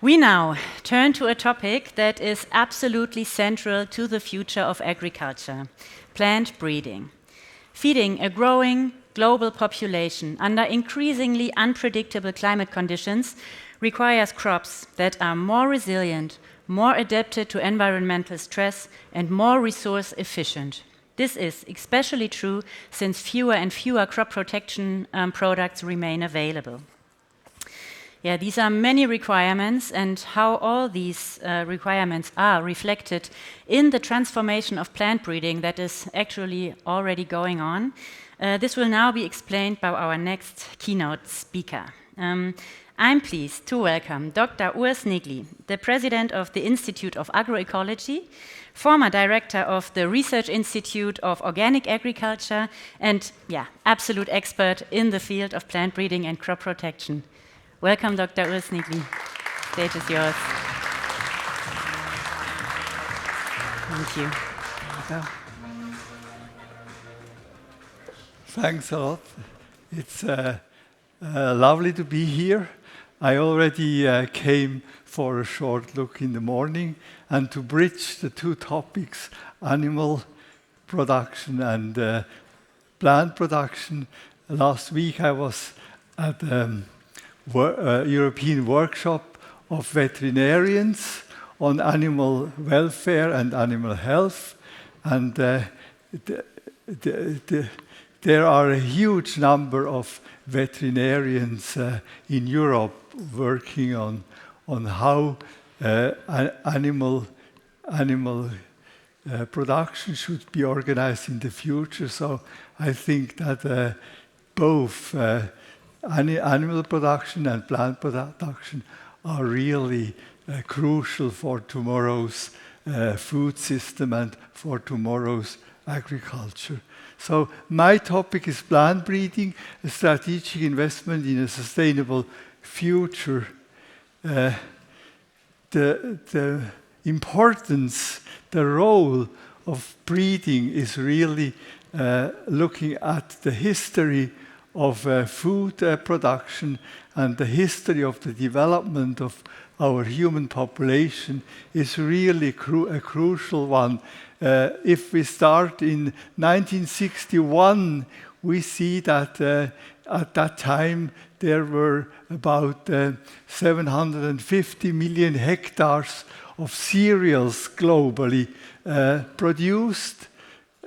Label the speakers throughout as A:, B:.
A: We now turn to a topic that is absolutely central to the future of agriculture: plant breeding. Feeding a growing global population under increasingly unpredictable climate conditions requires crops that are more resilient, more adapted to environmental stress, and more resource efficient. This is especially true since fewer and fewer crop protection products remain available. These are many requirements, and how all these requirements are reflected in the transformation of plant breeding that is actually already going on. This will now be explained by our next keynote speaker. I'm pleased to welcome Dr. Urs Negli, the president of the Institute of Agroecology, former director of the Research Institute of Organic Agriculture, and absolute expert in the field of plant breeding and crop protection. Welcome, Dr. Urs Negli. Stage is yours. Thank you.
B: Thanks a lot. It's lovely to be here. I already came for a short look in the morning, and to bridge the two topics, animal production and plant production. Last week I was at European workshop of veterinarians on animal welfare and animal health, and there are a huge number of veterinarians in Europe working on how animal production should be organized in the future. So I think that both animal production and plant production are really crucial for tomorrow's food system and for tomorrow's agriculture. So my topic is plant breeding, a strategic investment in a sustainable future. The importance, the role of breeding is really looking at the history of food production and the history of the development of our human population is really a crucial one. If we start in 1961, we see that at that time there were about 750 million hectares of cereals globally produced.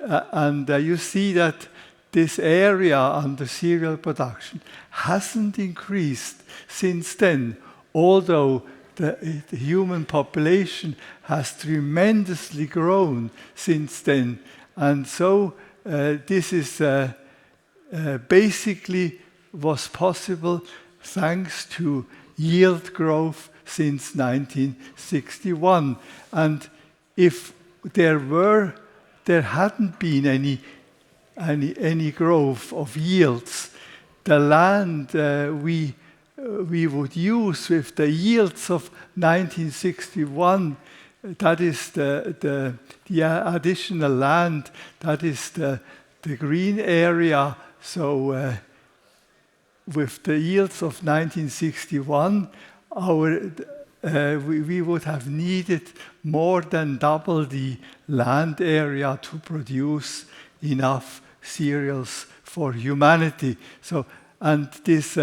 B: And you see that this area under cereal production hasn't increased since then, although the human population has tremendously grown since then. And so this is basically was possible thanks to yield growth since 1961. And if there hadn't been any growth of yields, the land we would use with the yields of 1961, that is the additional land, that is the green area. So with the yields of 1961, we would have needed more than double the land area to produce enough cereals for humanity. So, and this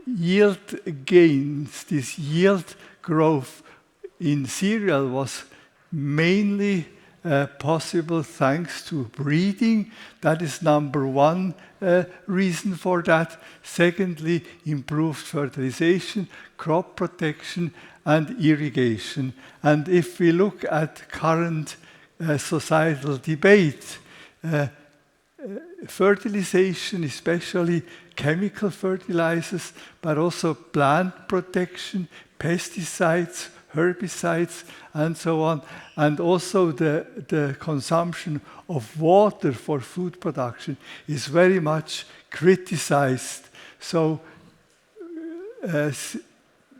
B: yield gains, this yield growth in cereal was mainly possible thanks to breeding. That is number one reason for that. Secondly, improved fertilization, crop protection, and irrigation. And if we look at current societal debate, fertilization, especially chemical fertilizers, but also plant protection, pesticides, herbicides, and so on, and also the consumption of water for food production is very much criticized. So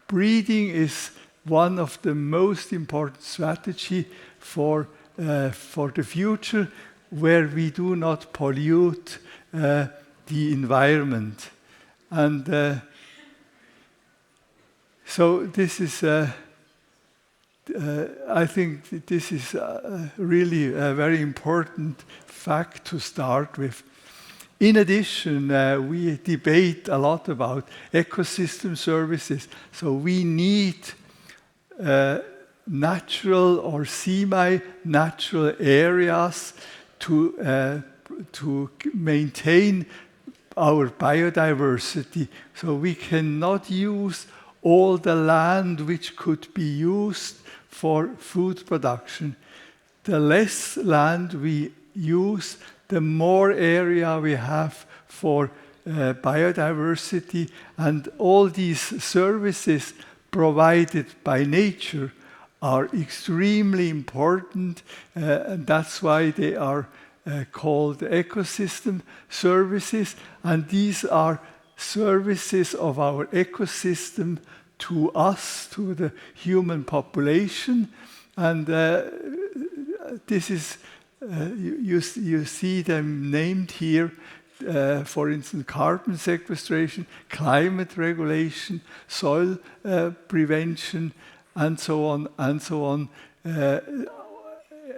B: breeding is one of the most important strategy for the future, where we do not pollute the environment. And So this is, I think this is really a very important fact to start with. In addition, we debate a lot about ecosystem services. So we need natural or semi-natural areas to maintain our biodiversity. So we cannot use all the land which could be used for food production. The less land we use, the more area we have for biodiversity, and all these services provided by nature are extremely important, and that's why they are called ecosystem services, and these are services of our ecosystem to us, to the human population, and this is, you see them named here, for instance, carbon sequestration, climate regulation, soil prevention, and so on, and so on.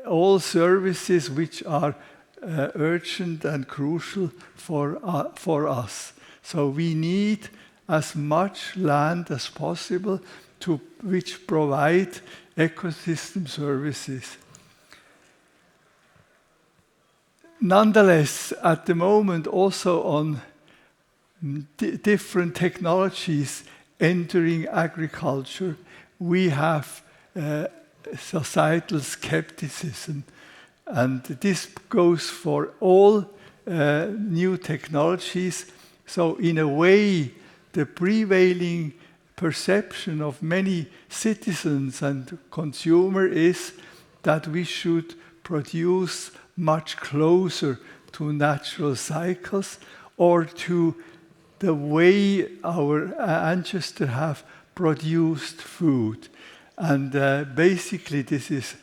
B: All services which are urgent and crucial for us. So we need as much land as possible which provide ecosystem services. Nonetheless, at the moment, also on different technologies entering agriculture, we have societal skepticism. And this goes for all new technologies. So in a way, the prevailing perception of many citizens and consumers is that we should produce much closer to natural cycles or to the way our ancestors have produced food. And basically this is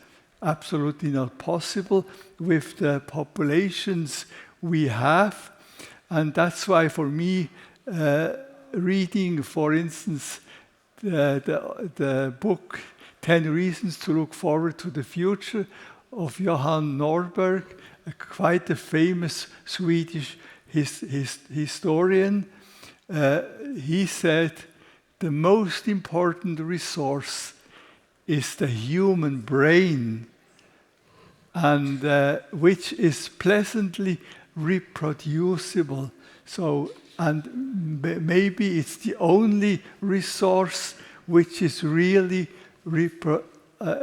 B: absolutely not possible with the populations we have. And that's why for me, reading, for instance, the book 10 Reasons to Look Forward to the Future of Johan Norberg, quite a famous Swedish historian, he said, the most important resource is the human brain, and which is pleasantly reproducible. So, and maybe it's the only resource which is really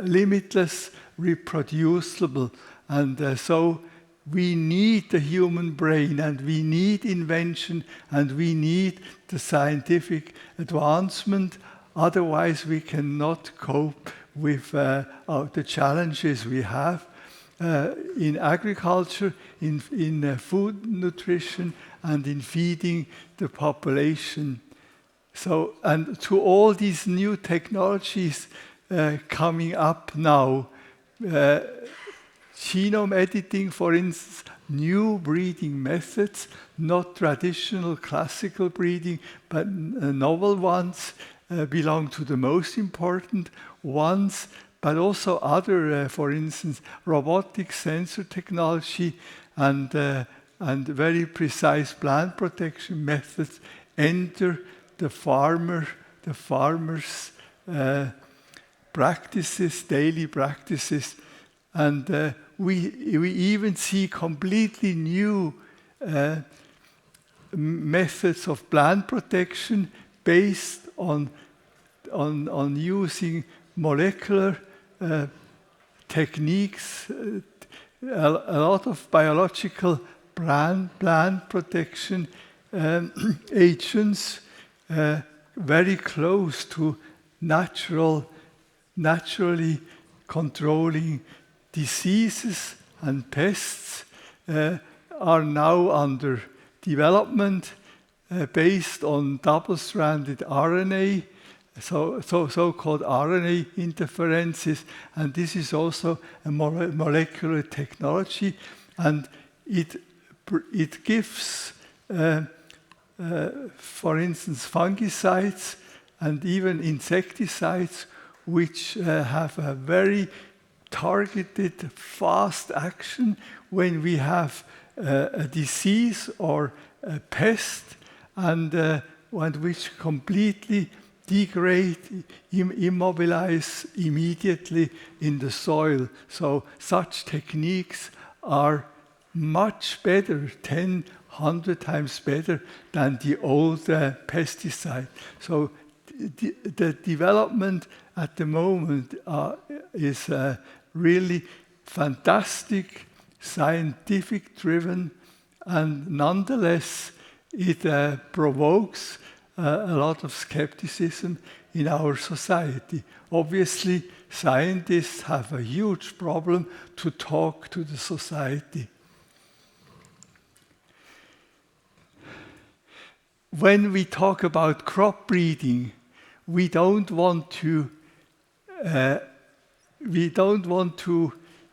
B: limitless, reproducible. And so we need the human brain, and we need invention, and we need the scientific advancement. Otherwise, we cannot cope with the challenges we have in agriculture, in food nutrition, and in feeding the population. So, and to all these new technologies coming up now, genome editing, for instance, new breeding methods, not traditional classical breeding, but novel ones, belong to the most important ones, but also other, for instance, robotic sensor technology and very precise plant protection methods enter the farmer's practices, daily practices, and we even see completely new methods of plant protection based on using molecular techniques, a lot of biological plant protection agents, very close to naturally controlling diseases and pests, are now under development based on double-stranded RNA, so-called RNA interferences, and this is also a molecular technology, and it gives, for instance, fungicides and even insecticides which have a very targeted, fast action when we have a disease or a pest, and which completely degrade, immobilize immediately in the soil. So such techniques are much better, 10, 100 times better than the old pesticide. So the development at the moment is really fantastic, scientific driven, and nonetheless it provokes a lot of skepticism in our society. Obviously, scientists have a huge problem to talk to the society. When we talk about crop breeding, we don't want to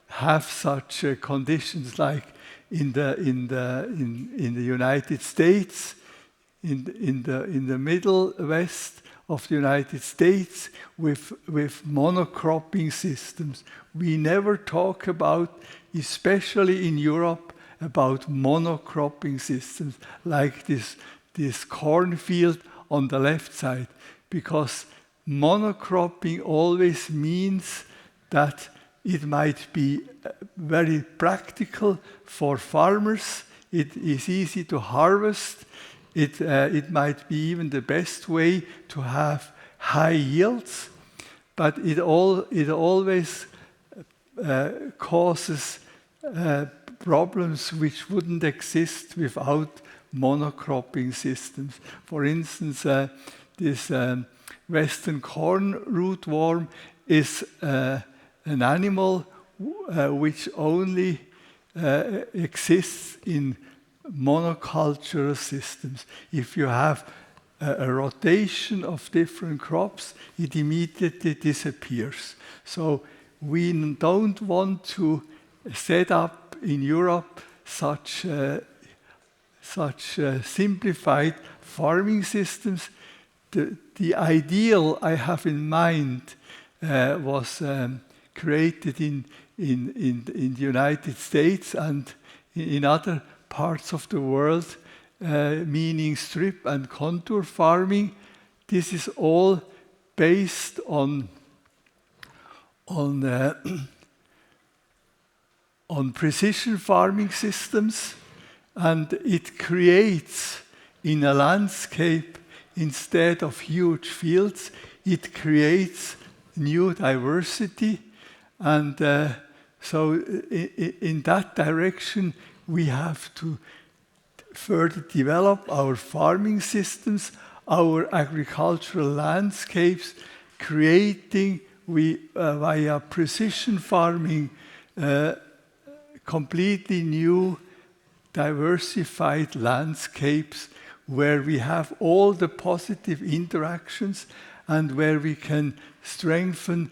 B: have such conditions like in the United States, in the Middle West of the United States, with monocropping systems. We never talk about, especially in Europe, about monocropping systems like this cornfield on the left side, because monocropping always means that it might be very practical for farmers. It is easy to harvest. It might be even the best way to have high yields, but it always causes problems which wouldn't exist without monocropping systems. For instance, this Western corn rootworm is an animal which only exists in monocultural systems. If you have a rotation of different crops, it immediately disappears. So we don't want to set up in Europe such simplified farming systems. The ideal I have in mind was created in the United States and in other parts of the world, meaning strip and contour farming. This is all based on precision farming systems, and it creates in a landscape, instead of huge fields, it creates new diversity. And so in that direction, we have to further develop our farming systems, our agricultural landscapes, creating via precision farming completely new diversified landscapes where we have all the positive interactions and where we can strengthen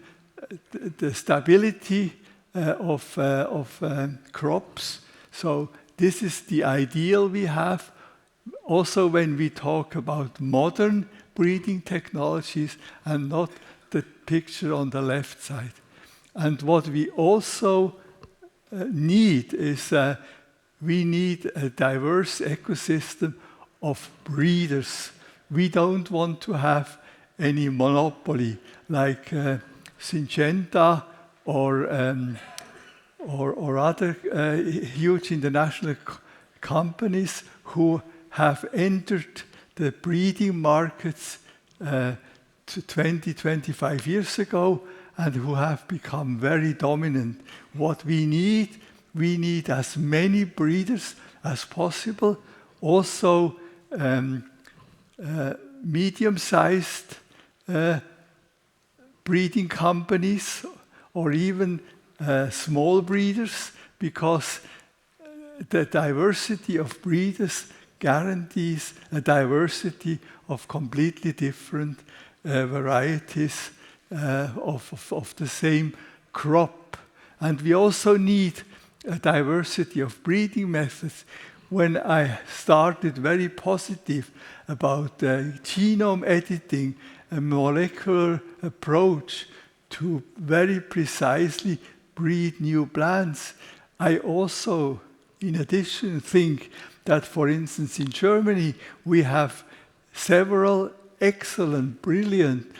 B: the stability of crops. So this is the ideal we have. Also when we talk about modern breeding technologies and not the picture on the left side. And what we also need is we need a diverse ecosystem of breeders. We don't want to have any monopoly like Syngenta or other huge international companies who have entered the breeding markets 20-25 years ago and who have become very dominant. What we need as many breeders as possible, also medium-sized breeding companies or even small breeders, because the diversity of breeders guarantees a diversity of completely different varieties of the same crop. And we also need a diversity of breeding methods. When I started very positive about genome editing a molecular approach to very precisely breed new plants. I also, in addition, think that, for instance, in Germany, we have several excellent, brilliant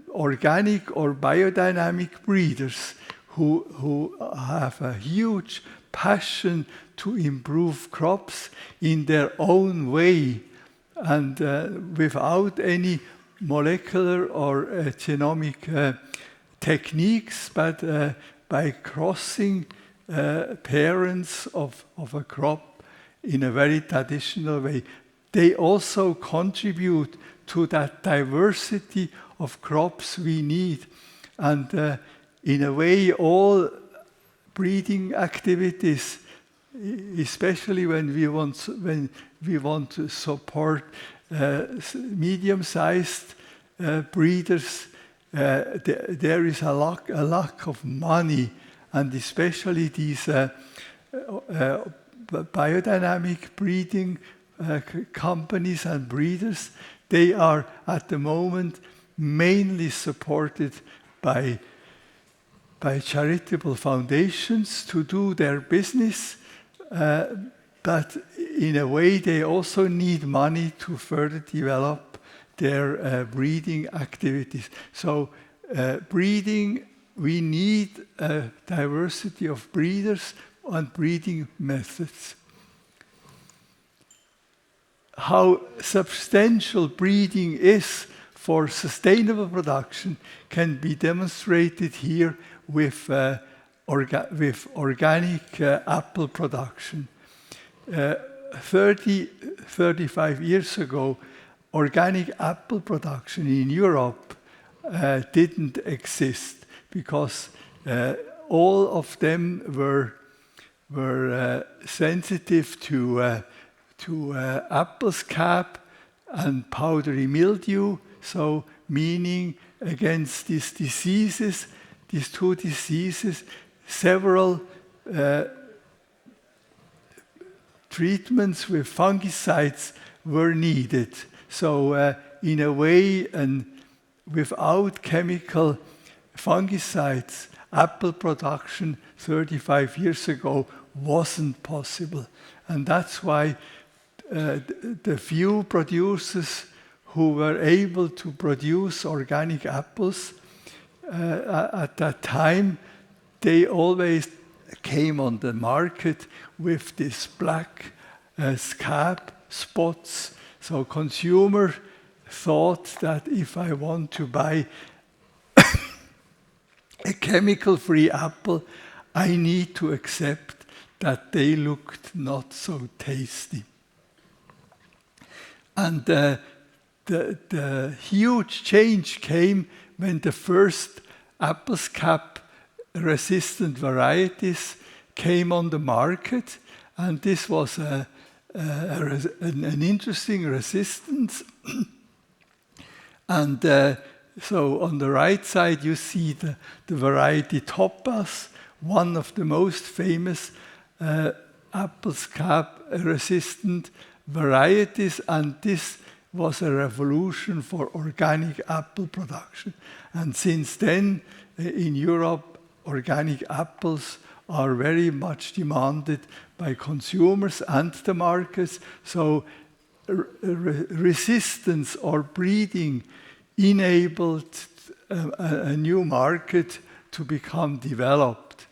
B: organic or biodynamic breeders who have a huge passion to improve crops in their own way and without any molecular or genomic techniques, but by crossing parents of a crop in a very traditional way. They also contribute to that diversity of crops we need. And in a way, all breeding activities, especially when we want to support medium-sized breeders, there is a lack of money, and especially these biodynamic breeding companies and breeders, they are at the moment mainly supported by charitable foundations to do their business, but in a way they also need money to further develop their breeding activities. So breeding, we need a diversity of breeders and breeding methods. How substantial breeding is for sustainable production can be demonstrated here with organic apple production. 35 years ago, organic apple production in Europe didn't exist because all of them were sensitive to apple scab and powdery mildew, so meaning against these diseases, these two diseases, several treatments with fungicides were needed. So in a way, and without chemical fungicides, apple production 35 years ago wasn't possible. And that's why the few producers who were able to produce organic apples at that time, they always came on the market with this black scab spots. So consumer thought that if I want to buy a chemical-free apple, I need to accept that they looked not so tasty. And the huge change came when the first apple scab-resistant varieties came on the market, and this was an interesting resistance. And so on the right side, you see the variety Topaz, one of the most famous apple scab-resistant varieties, and this was a revolution for organic apple production. And since then, in Europe, organic apples are very much demanded by consumers and the markets. So resistance or breeding enabled a new market to become developed.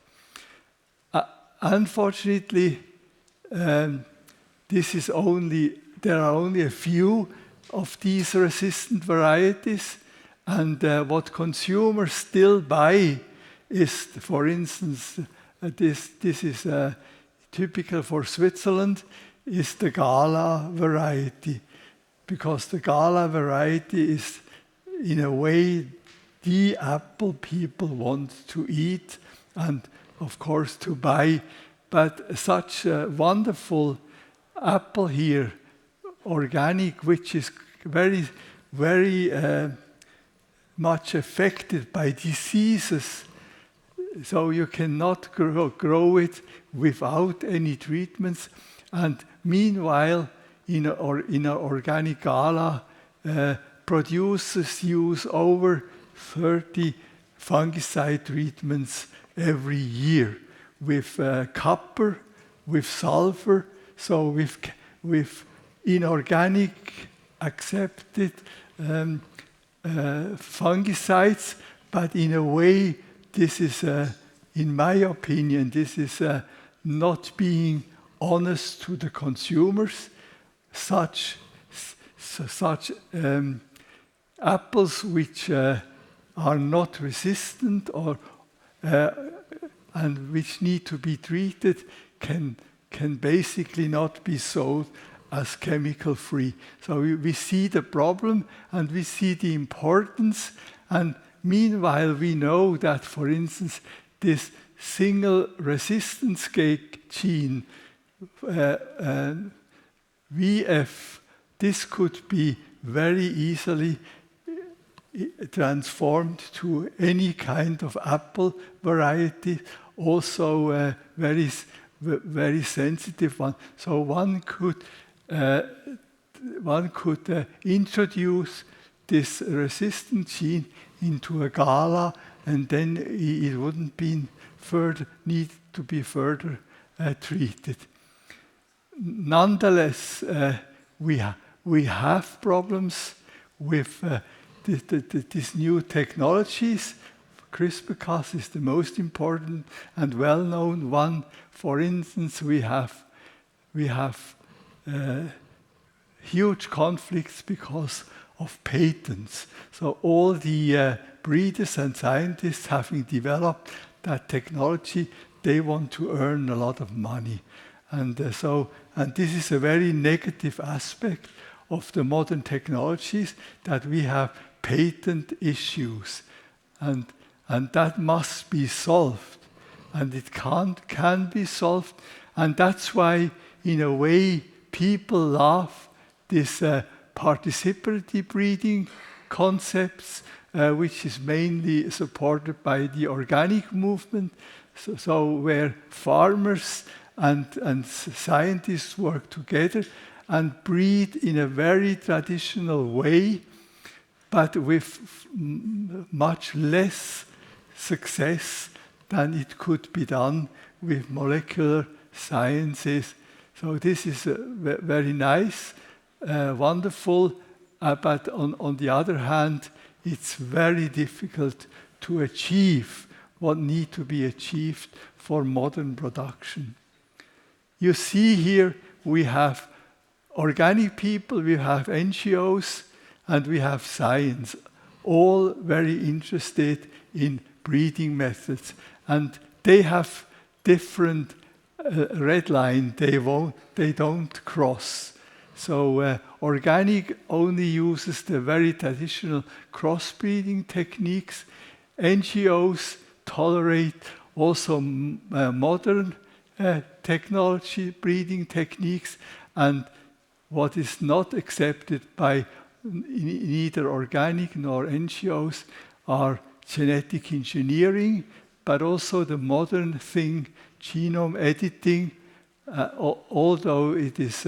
B: Unfortunately, there are only a few of these resistant varieties, and what consumers still buy is, for instance, this is typical for Switzerland, is the Gala variety, because the Gala variety is, in a way, the apple people want to eat and, of course, to buy. But such a wonderful apple here, organic, which is very, very much affected by diseases, so you cannot grow it without any treatments. And meanwhile, in an organic Gala, producers use over 30 fungicide treatments every year with copper, with sulfur, so with inorganic accepted fungicides, but in a way this is, in my opinion, this is not being honest to the consumers. Such apples which are not resistant or and which need to be treated can basically not be sold as chemical free. So we see the problem and we see the importance, and meanwhile we know that, for instance, this single resistance gene VF, this could be very easily transformed to any kind of apple variety, also very sensitive one. So one could introduce this resistant gene into a gala, and then it wouldn't need to be further treated. Nonetheless, we have problems with these new technologies. CRISPR-Cas is the most important and well-known one. For instance, we have huge conflicts because of patents. So all the breeders and scientists having developed that technology, they want to earn a lot of money. And this is a very negative aspect of the modern technologies, that we have patent issues. And that must be solved. And it can be solved. And that's why, in a way, people love this participatory breeding concepts, which is mainly supported by the organic movement. So where farmers and scientists work together and breed in a very traditional way, but with much less success than it could be done with molecular sciences. So this is very nice, wonderful, but on the other hand, it's very difficult to achieve what needs to be achieved for modern production. You see here we have organic people, we have NGOs, and we have science, all very interested in breeding methods. And they have different red line they don't cross. So organic only uses the very traditional crossbreeding techniques. NGOs tolerate also modern technology breeding techniques, and what is not accepted by neither organic nor NGOs are genetic engineering, but also the modern thing, genome editing, although it is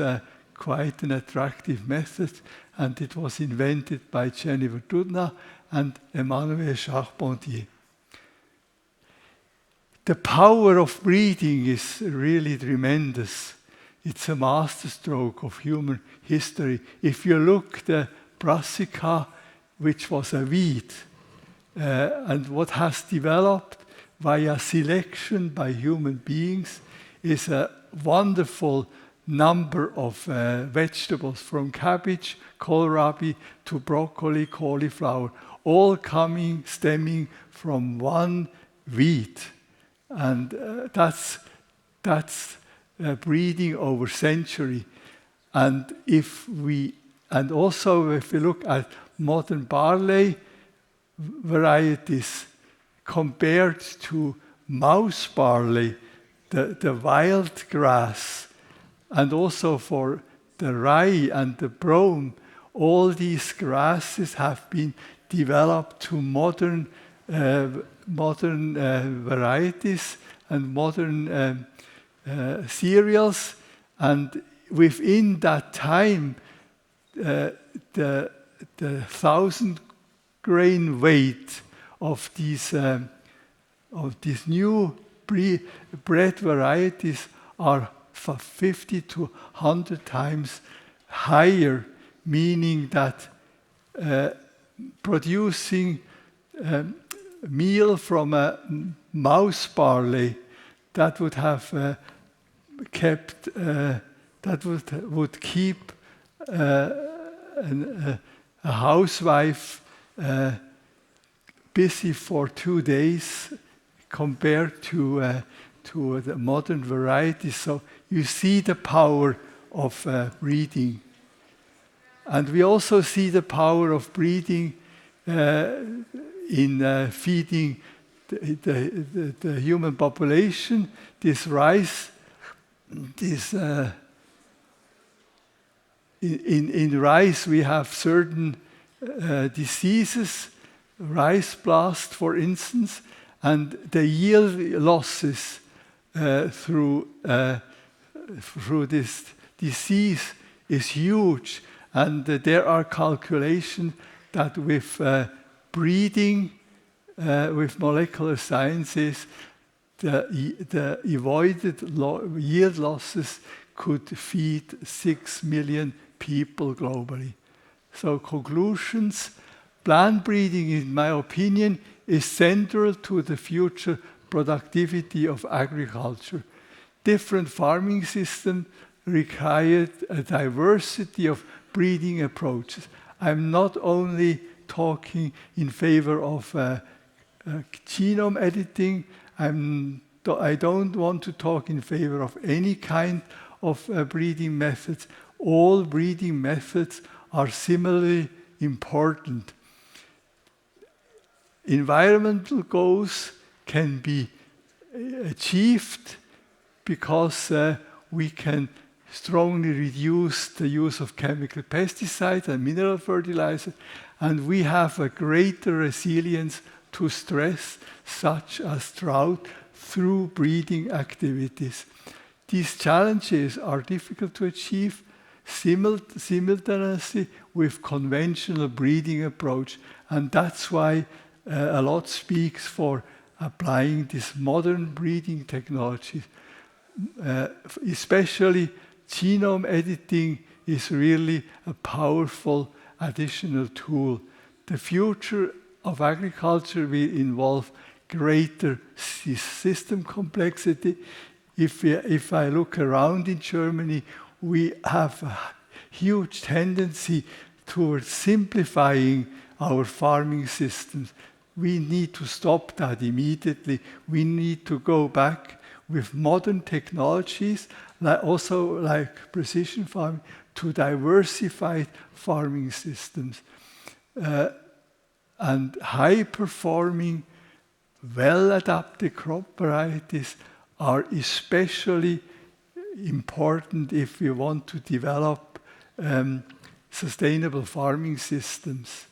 B: quite an attractive method, and it was invented by Jennifer Doudna and Emmanuel Charpentier. The power of breeding is really tremendous. It's a masterstroke of human history. If you look the brassica, which was a weed, and what has developed via selection by human beings is a wonderful number of vegetables, from cabbage, kohlrabi to broccoli, cauliflower, all stemming from one weed. And that's breeding over century. And also if we look at modern barley varieties compared to mouse barley, the wild grass, and also for the rye and the brome, all these grasses have been developed to modern varieties and modern cereals, and within that time, the the 1,000 grain weight of these new bread varieties are 50 to 100 times higher, meaning that producing meal from a mouse barley that would have kept that would keep a housewife busy for 2 days compared to the modern varieties. So you see the power of breeding. And we also see the power of breeding in feeding the human population. This rice, in rice we have certain diseases, rice blast, for instance, and the yield losses through this disease is huge. And there are calculations that with breeding, with molecular sciences, the avoided yield losses could feed 6 million people globally. So conclusions, plant breeding, in my opinion, is central to the future productivity of agriculture. Different farming systems require a diversity of breeding approaches. I'm not only talking in favor of genome editing. I don't want to talk in favor of any kind of breeding methods. All breeding methods are similarly important. Environmental goals can be achieved because we can strongly reduce the use of chemical pesticides and mineral fertilizers, and we have a greater resilience to stress, such as drought, through breeding activities. These challenges are difficult to achieve simultaneously with conventional breeding approach, and that's why a lot speaks for applying these modern breeding technologies. Especially genome editing is really a powerful additional tool. The future of agriculture will involve greater system complexity. If I look around in Germany, we have a huge tendency towards simplifying our farming systems. We need to stop that immediately. We need to go back with modern technologies, like precision farming, to diversified farming systems. And high-performing, well-adapted crop varieties are especially important if we want to develop sustainable farming systems.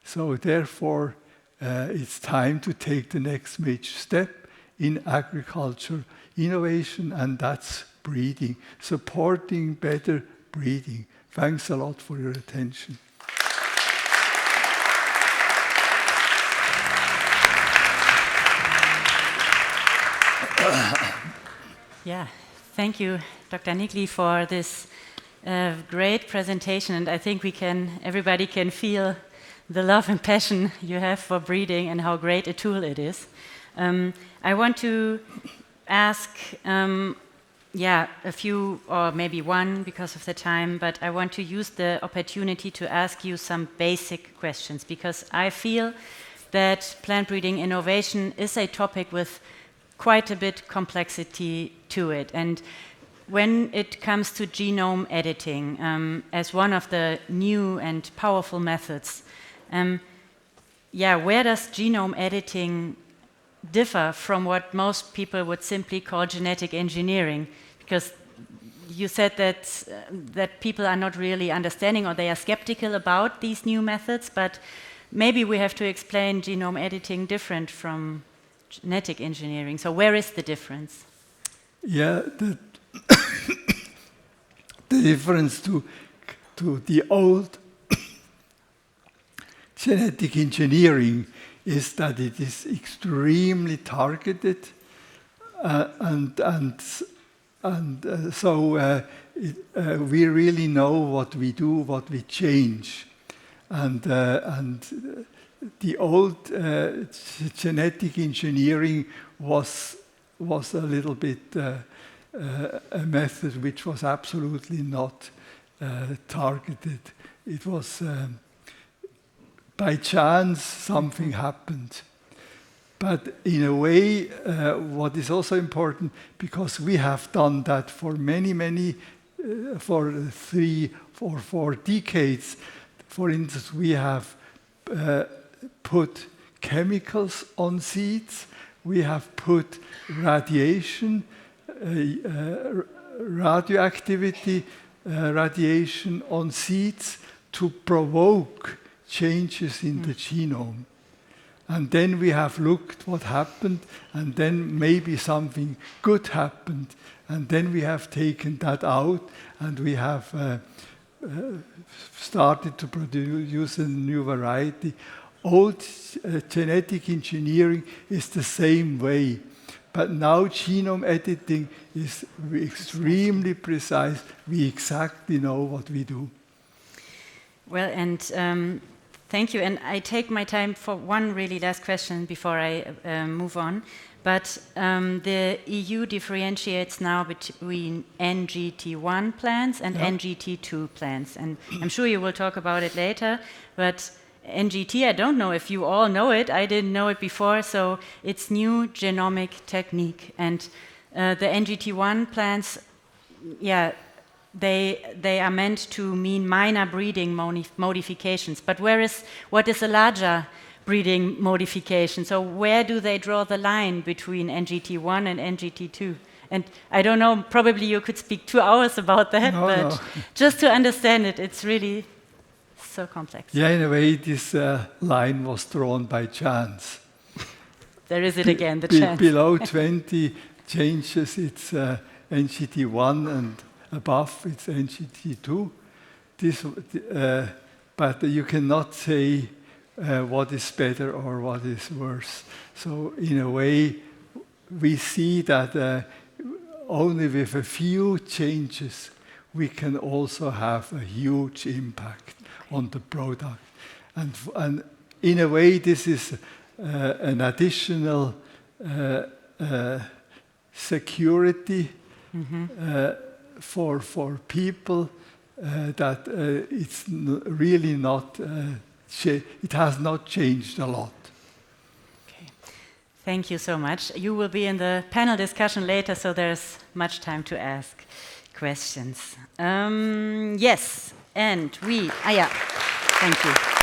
B: So therefore, it's time to take the next major step in agriculture innovation, and that's breeding, supporting better breeding. Thanks a lot for your attention.
A: Yeah, thank you, Dr. Nigli, for this great presentation, and I think everybody can feel the love and passion you have for breeding and how great a tool it is. I want to ask, a few, or maybe one because of the time, but I want to use the opportunity to ask you some basic questions, because I feel that plant breeding innovation is a topic with quite a bit complexity to it. And when it comes to genome editing, as one of the new and powerful methods, where does genome editing differ from what most people would simply call genetic engineering? Because you said that people are not really understanding, or they are skeptical about these new methods, but maybe we have to explain genome editing different from genetic engineering. So where is the difference?
B: Yeah, the difference to the old genetic engineering is that it is extremely targeted, we really know what we do, what we change, and the old genetic engineering was a little bit a method which was absolutely not targeted. It was by chance something happened. But in a way, what is also important, because we have done that for many, for 3 or 4 decades. For instance, we have put chemicals on seeds. We have put radiation, radioactivity radiation on seeds to provoke changes in the genome. And then we have looked what happened, and then maybe something good happened, and then we have taken that out, and we have started to produce a new variety. Old genetic engineering is the same way, but now genome editing is extremely precise. We exactly know what we do.
A: Well, and thank you. And I take my time for one really last question before I move on. But the EU differentiates now between NGT1 plants and NGT2 plants. And I'm sure you will talk about it later. But NGT, I don't know if you all know it. I didn't know it before. So it's new genomic technique. And the NGT1 plants, they are meant to mean minor breeding modifications. But what is a larger breeding modification? So where do they draw the line between NGT1 and NGT2? And I don't know, probably you could speak 2 hours about that, but just to understand it, it's really so complex.
B: Yeah, in a way, this line was drawn by chance.
A: There is it again, the chance.
B: Below 20 changes, it's NGT1, and above it's NGT2. But you cannot say what is better or what is worse. So in a way, we see that only with a few changes, we can also have a huge impact on the product. And in a way, this is an additional security for people that it's really not, it has not changed a lot.
A: Okay. Thank you so much. You will be in the panel discussion later, so there's much time to ask questions. Yes, and thank you.